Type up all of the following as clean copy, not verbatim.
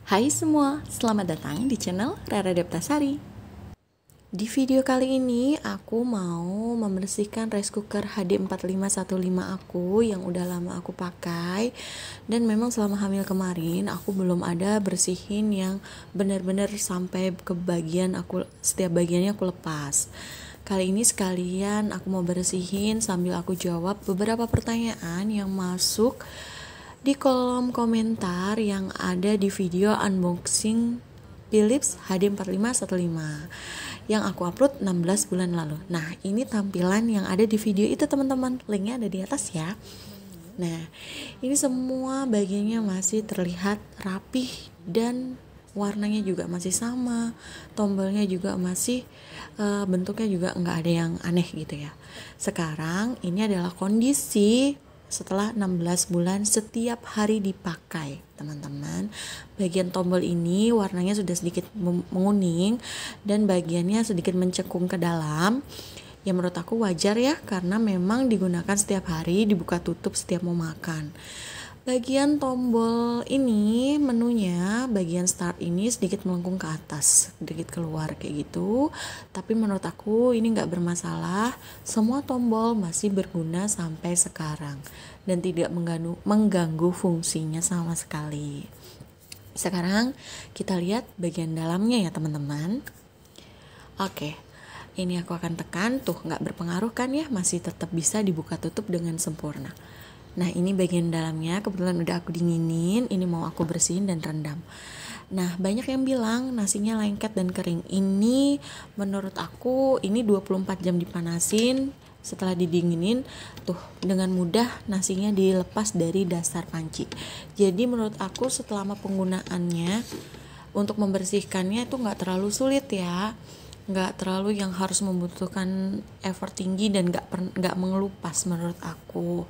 Hai semua, selamat datang di channel Rara Deptasari. Di video kali ini aku mau membersihkan rice cooker HD4515 aku yang udah lama aku pakai. Dan memang selama hamil kemarin aku belum ada bersihin yang benar-benar sampai ke bagian setiap bagiannya aku lepas. Kali ini sekalian aku mau bersihin sambil aku jawab beberapa pertanyaan yang masuk di kolom komentar yang ada di video unboxing Philips HD4515 yang aku upload 16 bulan lalu. Nah, ini tampilan yang ada di video itu teman-teman. Linknya ada di atas ya. Nah, ini semua bagiannya masih terlihat rapih dan warnanya juga masih sama. Tombolnya juga masih bentuknya juga nggak ada yang aneh gitu ya. Sekarang ini adalah kondisi setelah 16 bulan setiap hari dipakai teman-teman. Bagian tombol ini warnanya sudah sedikit menguning dan bagiannya sedikit mencekung ke dalam. Ya menurut aku wajar ya, karena memang digunakan setiap hari, dibuka tutup setiap mau makan. Bagian tombol ini, menunya, bagian start ini sedikit melengkung ke atas, sedikit keluar kayak gitu. Tapi menurut aku ini nggak bermasalah. Semua tombol masih berguna sampai sekarang dan tidak mengganggu fungsinya sama sekali. Sekarang kita lihat bagian dalamnya ya teman-teman. Oke, ini aku akan tekan, tuh nggak berpengaruh kan ya, masih tetap bisa dibuka tutup dengan sempurna. Nah, ini bagian dalamnya kebetulan udah aku dinginin, ini mau aku bersihin dan rendam. Nah, banyak yang bilang nasinya lengket dan kering. Ini menurut aku ini 24 jam dipanasin, setelah didinginin tuh dengan mudah nasinya dilepas dari dasar panci. Jadi menurut aku selama penggunaannya untuk membersihkannya itu nggak terlalu sulit ya, nggak terlalu yang harus membutuhkan effort tinggi dan nggak mengelupas menurut aku,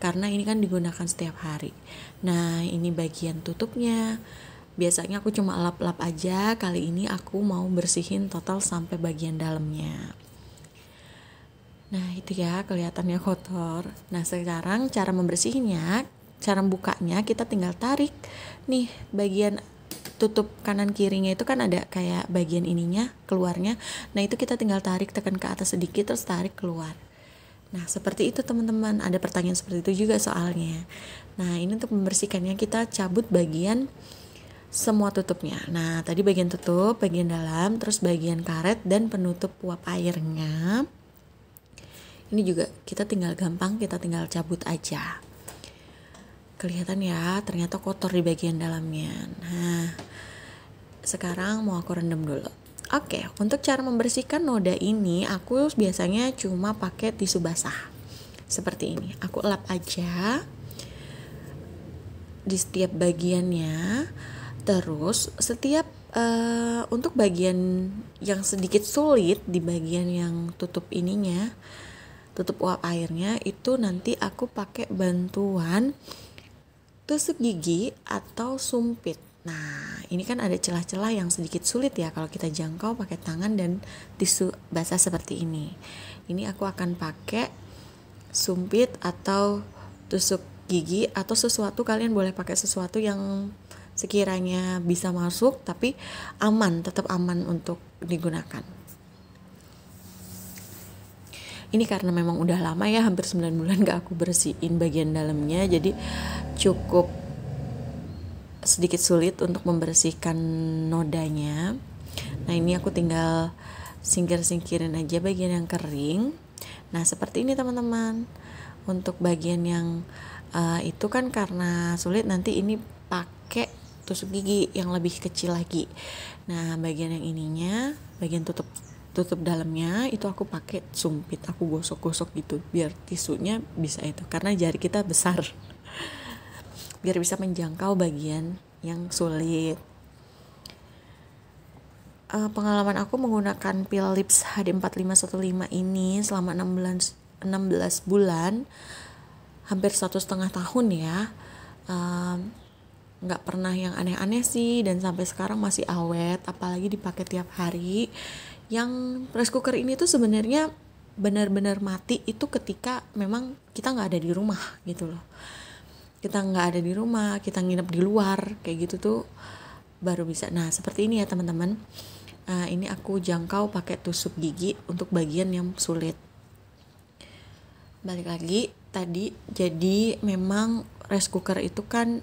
karena ini kan digunakan setiap hari. Nah, ini bagian tutupnya. Biasanya aku cuma lap-lap aja, kali ini aku mau bersihin total sampai bagian dalamnya. Nah, itu ya, kelihatannya kotor. Nah, sekarang cara membersihinnya, cara bukanya kita tinggal tarik nih bagian tutup kanan kirinya itu kan ada kayak bagian ininya keluarnya. Nah, itu kita tinggal tarik, tekan ke atas sedikit terus tarik keluar. Nah, seperti itu teman-teman. Ada pertanyaan seperti itu juga soalnya. Nah, ini untuk membersihkannya kita cabut bagian semua tutupnya. Nah, tadi bagian tutup, bagian dalam, terus bagian karet dan penutup uap airnya. Ini juga kita tinggal cabut aja. Kelihatan ya, ternyata kotor di bagian dalamnya. Nah, sekarang mau aku rendam dulu. Oke, untuk cara membersihkan noda ini aku biasanya cuma pakai tisu basah seperti ini. Aku lap aja di setiap bagiannya. Terus setiap untuk bagian yang sedikit sulit di bagian yang tutup ininya, tutup uap airnya, itu nanti aku pakai bantuan tusuk gigi atau sumpit. Nah, ini kan ada celah-celah yang sedikit sulit ya kalau kita jangkau pakai tangan dan tisu basah seperti ini. Ini aku akan pakai sumpit atau tusuk gigi atau sesuatu, kalian boleh pakai sesuatu yang sekiranya bisa masuk tapi aman, tetap aman untuk digunakan. Ini karena memang udah lama ya, hampir 9 bulan gak aku bersihin bagian dalamnya, jadi cukup sedikit sulit untuk membersihkan nodanya. Nah, ini aku tinggal singkirin aja bagian yang kering. Nah, seperti ini teman-teman. Untuk bagian yang itu kan karena sulit, nanti ini pakai tusuk gigi yang lebih kecil lagi. Nah, bagian yang ininya, bagian tutup dalamnya itu aku pakai sumpit, aku gosok-gosok gitu biar tisunya bisa itu, karena jari kita besar biar bisa menjangkau bagian yang sulit. Pengalaman aku menggunakan Philips HD4515 ini selama 16 bulan, hampir 1,5 tahun ya. Nggak pernah yang aneh-aneh sih, dan sampai sekarang masih awet, apalagi dipakai tiap hari. Yang rice cooker ini tuh sebenarnya benar-benar mati itu ketika memang kita nggak ada di rumah gitu loh. Kita nggak ada di rumah, kita nginep di luar kayak gitu tuh baru bisa. Nah seperti ini ya teman-teman. Ini aku jangkau pakai tusuk gigi untuk bagian yang sulit. Balik lagi tadi, jadi memang rice cooker itu kan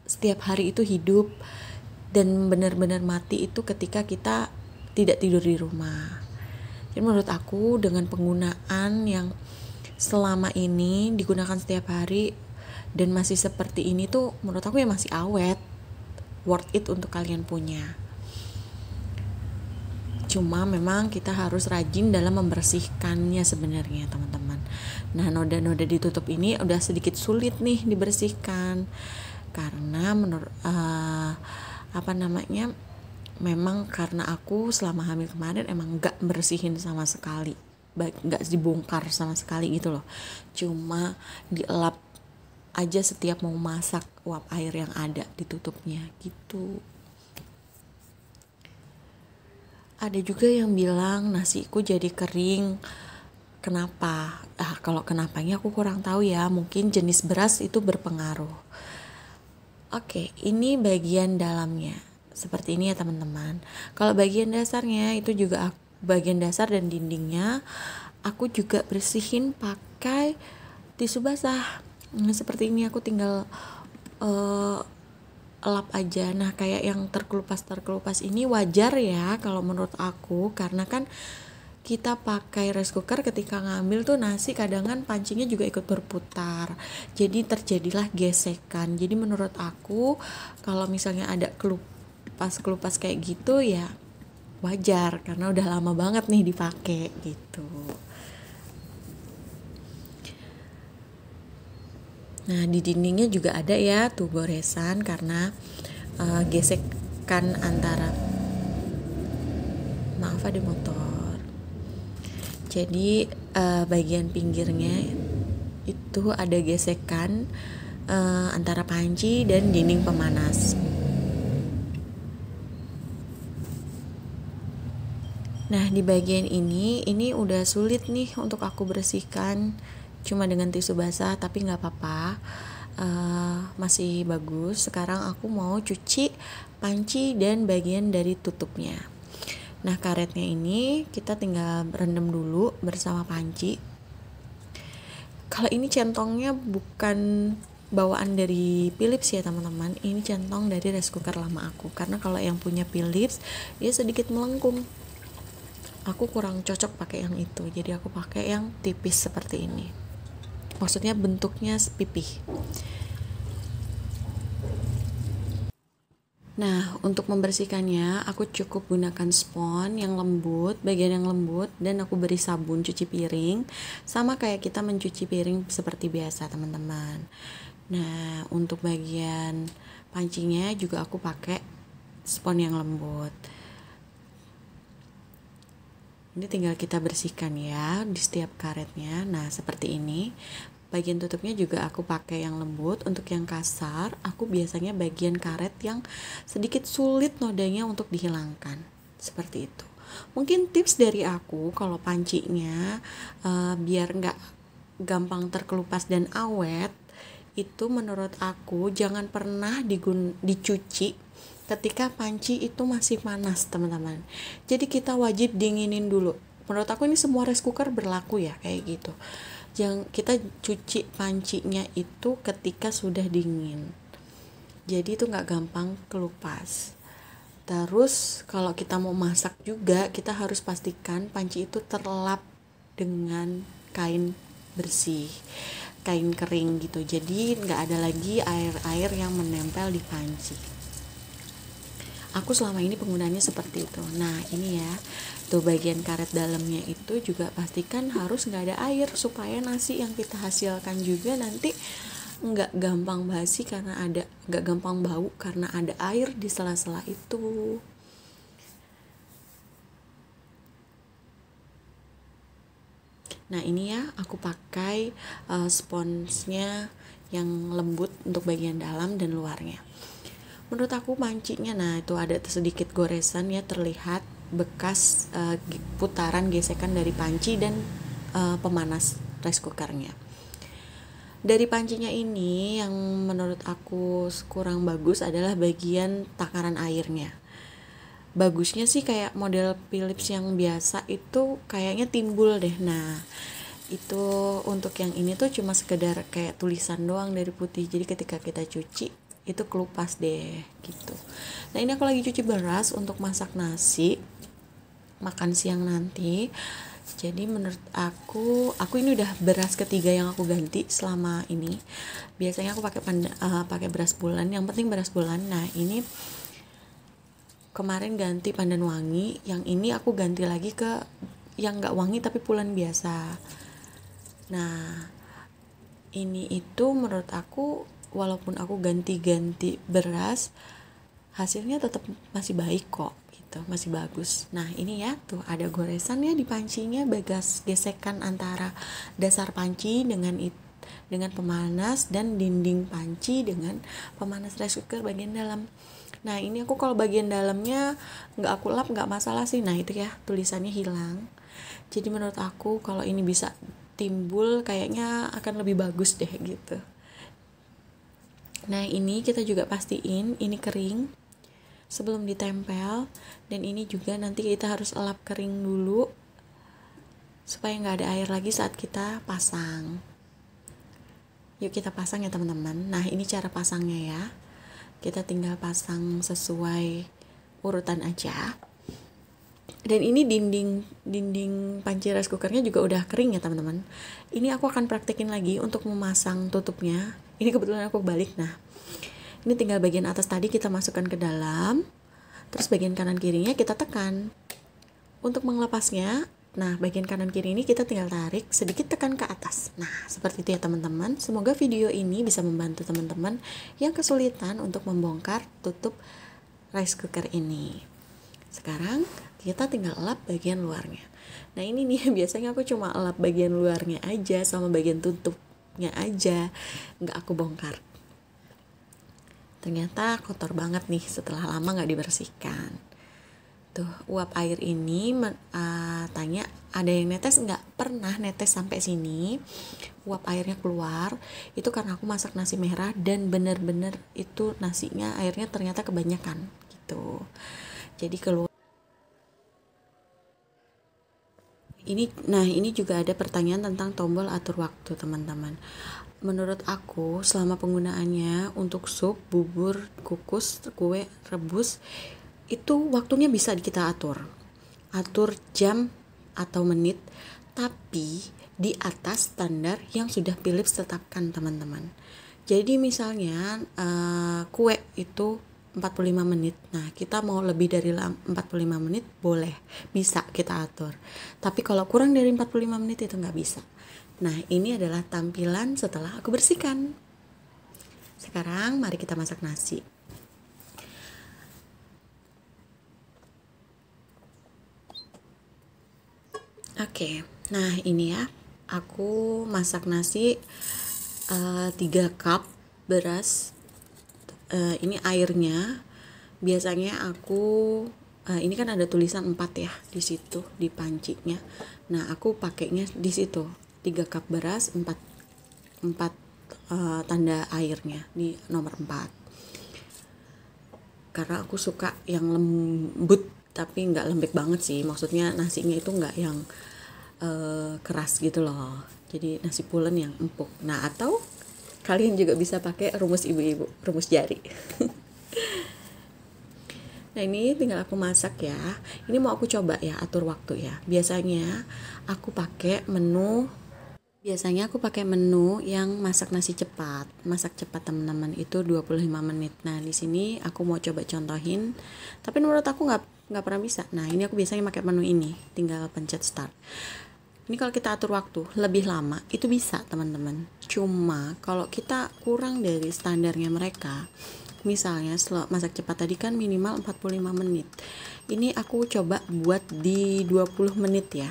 setiap hari itu hidup dan benar-benar mati itu ketika kita tidak tidur di rumah. Jadi menurut aku dengan penggunaan yang selama ini digunakan setiap hari dan masih seperti ini tuh menurut aku ya masih awet, worth it untuk kalian punya. Cuma memang kita harus rajin dalam membersihkannya sebenarnya teman-teman. Nah noda-noda ditutup ini udah sedikit sulit nih dibersihkan karena memang karena aku selama hamil kemarin emang gak bersihin sama sekali, gak dibongkar sama sekali gitu loh, cuma dielap aja setiap mau masak uap air yang ada ditutupnya gitu. Ada juga yang bilang nasiku jadi kering. Kenapa? Kalau kenapanya aku kurang tahu ya. Mungkin jenis beras itu berpengaruh. Oke, ini bagian dalamnya. Seperti ini ya teman-teman. Kalau bagian dasarnya itu juga bagian dasar dan dindingnya aku juga bersihin pakai tisu basah. Nah, seperti ini aku tinggal elap aja. Nah kayak yang terkelupas ini wajar ya kalau menurut aku, karena kan kita pakai rice cooker ketika ngambil tuh nasi kadang kan pancinya juga ikut berputar, jadi terjadilah gesekan. Jadi menurut aku kalau misalnya ada kelupas kayak gitu ya wajar karena udah lama banget nih dipakai gitu. Nah di dindingnya juga ada ya tuh goresan karena gesekan antara, maaf ada motor. Jadi bagian pinggirnya itu ada gesekan antara panci dan dinding pemanas. Nah di bagian ini udah sulit nih untuk aku bersihkan cuma dengan tisu basah, tapi nggak apa-apa, masih bagus. Sekarang aku mau cuci panci dan bagian dari tutupnya. Nah karetnya ini kita tinggal rendam dulu bersama panci. Kalau ini centongnya bukan bawaan dari Philips ya teman-teman, ini centong dari rice cooker lama aku, karena kalau yang punya Philips dia sedikit melengkung. Aku kurang cocok pakai yang itu, jadi aku pakai yang tipis seperti ini. Maksudnya bentuknya pipih. Nah untuk membersihkannya aku cukup gunakan spons yang lembut, bagian yang lembut, dan aku beri sabun cuci piring sama kayak kita mencuci piring seperti biasa teman-teman. Nah untuk bagian pancinya juga aku pakai spons yang lembut. Ini tinggal kita bersihkan ya di setiap karetnya. Nah seperti ini. Bagian tutupnya juga aku pakai yang lembut. Untuk yang kasar aku biasanya bagian karet yang sedikit sulit nodanya untuk dihilangkan. Seperti itu. Mungkin tips dari aku kalau pancinya biar gak gampang terkelupas dan awet, itu menurut aku jangan pernah dicuci ketika panci itu masih panas teman-teman. Jadi kita wajib dinginin dulu. Menurut aku ini semua rice cooker berlaku ya kayak gitu. Jangan kita cuci pancinya itu ketika sudah dingin. Jadi itu nggak gampang kelupas. Terus kalau kita mau masak juga kita harus pastikan panci itu terlap dengan kain bersih, kain kering gitu. Jadi nggak ada lagi air-air yang menempel di panci. Aku selama ini penggunaannya seperti itu. Nah ini ya, tuh bagian karet dalamnya itu juga pastikan harus nggak ada air supaya nasi yang kita hasilkan juga nanti nggak gampang basi karena nggak gampang bau karena ada air di sela-sela itu. Nah ini ya aku pakai sponsnya yang lembut untuk bagian dalam dan luarnya. Menurut aku pancinya, nah itu ada sedikit goresan ya, terlihat bekas putaran gesekan dari panci dan pemanas rice cookernya. Dari pancinya ini yang menurut aku kurang bagus adalah bagian takaran airnya. Bagusnya sih kayak model Philips yang biasa itu kayaknya timbul deh. Nah, itu untuk yang ini tuh cuma sekedar kayak tulisan doang dari putih. Jadi ketika kita cuci itu kelupas deh gitu. Nah, ini aku lagi cuci beras untuk masak nasi makan siang nanti. Jadi menurut aku ini udah beras ketiga yang aku ganti selama ini. Biasanya aku pakai beras bulan, yang penting beras bulan. Nah, ini kemarin ganti pandan wangi, yang ini aku ganti lagi ke yang nggak wangi tapi pulen biasa. Nah, ini itu menurut aku walaupun aku ganti-ganti beras, hasilnya tetap masih baik kok. Masih bagus. Nah, ini ya tuh ada goresan ya di pancinya, bekas gesekan antara dasar panci dengan pemanas dan dinding panci dengan pemanas rice cooker bagian dalam. Nah, ini aku kalau bagian dalamnya nggak aku lap nggak masalah sih. Nah, itu ya tulisannya hilang. Jadi menurut aku kalau ini bisa timbul kayaknya akan lebih bagus deh gitu. Nah, ini kita juga pastiin ini kering sebelum ditempel, dan ini juga nanti kita harus elap kering dulu supaya nggak ada air lagi saat kita pasang. Yuk kita pasang ya teman-teman. Nah, ini cara pasangnya ya, kita tinggal pasang sesuai urutan aja. Dan ini dinding panci rice cookernya juga udah kering ya teman-teman. Ini aku akan praktekin lagi untuk memasang tutupnya. Ini kebetulan aku balik. Nah, ini tinggal bagian atas tadi kita masukkan ke dalam, terus bagian kanan kirinya kita tekan. Untuk melepasnya, nah bagian kanan kiri ini kita tinggal tarik sedikit, tekan ke atas. Nah, seperti itu ya teman-teman. Semoga video ini bisa membantu teman-teman yang kesulitan untuk membongkar tutup rice cooker ini. Sekarang kita tinggal elap bagian luarnya. Nah, ini nih biasanya aku cuma elap bagian luarnya aja sama bagian tutupnya aja, nggak aku bongkar. Ternyata kotor banget nih setelah lama nggak dibersihkan. Tuh, uap air ini tanya ada yang netes nggak? Pernah netes sampai sini. Uap airnya keluar. Itu karena aku masak nasi merah dan bener-bener itu nasinya airnya ternyata kebanyakan gitu. Jadi keluar. Ini juga ada pertanyaan tentang tombol atur waktu teman-teman. Menurut aku selama penggunaannya untuk sup, bubur, kukus, kue, rebus itu waktunya bisa kita atur jam atau menit, tapi di atas standar yang sudah Philips tetapkan teman-teman. Jadi misalnya kue itu 45 menit. Nah, kita mau lebih dari 45 menit boleh, bisa kita atur. Tapi kalau kurang dari 45 menit itu nggak bisa. Nah, ini adalah tampilan setelah aku bersihkan. Sekarang mari kita masak nasi. Oke, nah ini ya, aku masak nasi 3 cup beras. Ini airnya biasanya aku ini kan ada tulisan 4 ya di situ di pancinya. Nah, aku pakainya di situ 3 cup beras, 4 tanda airnya di nomor 4. Karena aku suka yang lembut tapi nggak lembek banget sih. Maksudnya nasinya itu nggak yang keras gitu loh. Jadi nasi pulen yang empuk. Nah, atau kalian juga bisa pakai rumus ibu-ibu, rumus jari. Nah, ini tinggal aku masak ya. Ini mau aku coba ya atur waktu ya. Biasanya aku pakai menu yang masak nasi cepat. Masak cepat teman-teman itu 25 menit. Nah, di sini aku mau coba contohin. Tapi menurut aku nggak pernah bisa. Nah, ini aku biasanya pakai menu ini. Tinggal pencet start. Ini kalau kita atur waktu lebih lama itu bisa teman-teman. Cuma kalau kita kurang dari standarnya mereka, misalnya masak cepat tadi kan minimal 45 menit. Ini aku coba buat di 20 menit ya.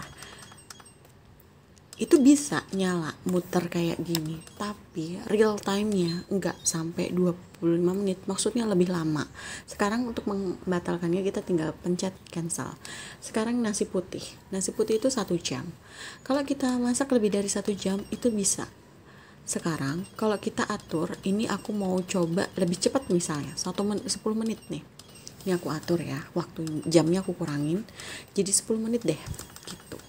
Itu bisa nyala muter kayak gini, tapi real time-nya enggak sampai 25 menit, maksudnya lebih lama. Sekarang untuk membatalkannya kita tinggal pencet cancel. Sekarang nasi putih itu 1 jam. Kalau kita masak lebih dari 1 jam itu bisa, Sekarang kalau kita atur, ini aku mau coba lebih cepat misalnya 10 menit nih. Ini aku atur ya, waktu jamnya aku kurangin jadi 10 menit deh gitu.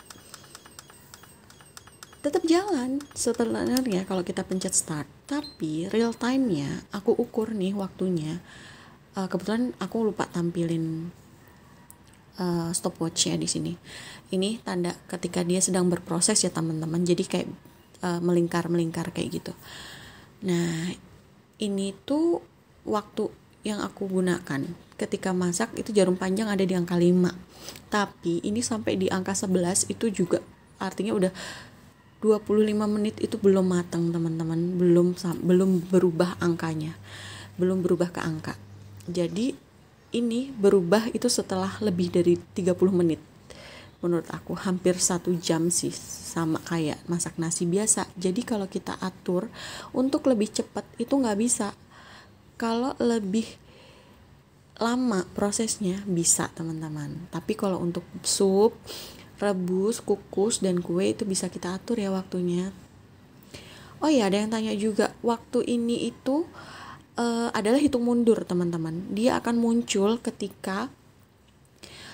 Tetap jalan sebenarnya kalau kita pencet start, tapi real time-nya aku ukur nih waktunya. Kebetulan aku lupa tampilin stopwatch ya di sini. Ini tanda ketika dia sedang berproses ya teman-teman. Jadi kayak melingkar kayak gitu. Nah, ini tuh waktu yang aku gunakan ketika masak itu jarum panjang ada di angka 5. Tapi ini sampai di angka 11 itu juga artinya udah 25 menit itu belum matang teman-teman. Belum berubah angkanya. Belum berubah ke angka. Jadi ini berubah itu setelah lebih dari 30 menit. Menurut aku hampir 1 jam sih, sama kayak masak nasi biasa. Jadi kalau kita atur untuk lebih cepat itu nggak bisa. Kalau lebih lama prosesnya bisa teman-teman. Tapi kalau untuk sup, rebus, kukus, dan kue itu bisa kita atur ya waktunya. Oh ya, ada yang tanya juga, waktu ini itu adalah hitung mundur teman-teman. Dia akan muncul ketika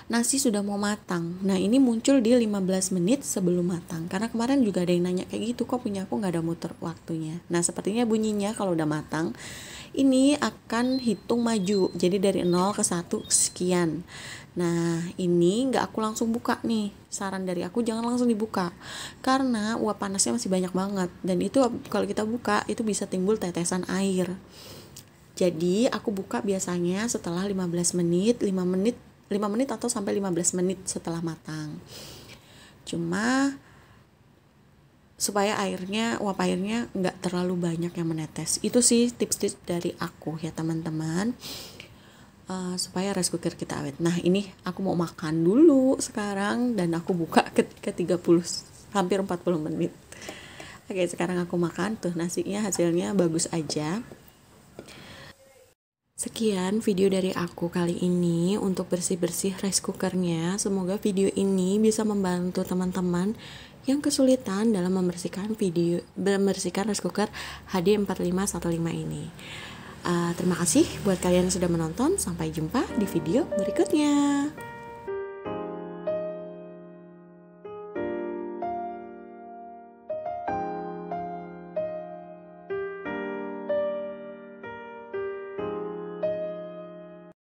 nasi sudah mau matang. Nah ini muncul di 15 menit sebelum matang. Karena kemarin juga ada yang nanya kayak gitu, kok punya aku gak ada muter waktunya. Nah sepertinya bunyinya kalau udah matang ini akan hitung maju. Jadi dari 0 ke 1 sekian. Nah ini gak aku langsung buka nih. Saran dari aku jangan langsung dibuka, karena uap panasnya masih banyak banget. Dan itu kalau kita buka itu bisa timbul tetesan air. Jadi aku buka biasanya setelah 15 menit, 5 menit atau sampai 15 menit setelah matang. Cuma supaya uap airnya nggak terlalu banyak yang menetes. Itu sih tips-tips dari aku ya teman-teman, supaya rice cooker kita awet. Nah ini aku mau makan dulu sekarang dan aku buka ketika hampir 40 menit. Oke, sekarang aku makan tuh nasinya, hasilnya bagus aja. Sekian video dari aku kali ini untuk bersih-bersih rice cookernya. Semoga video ini bisa membantu teman-teman yang kesulitan dalam membersihkan rice cooker HD4515 ini. Terima kasih buat kalian yang sudah menonton. Sampai jumpa di video berikutnya.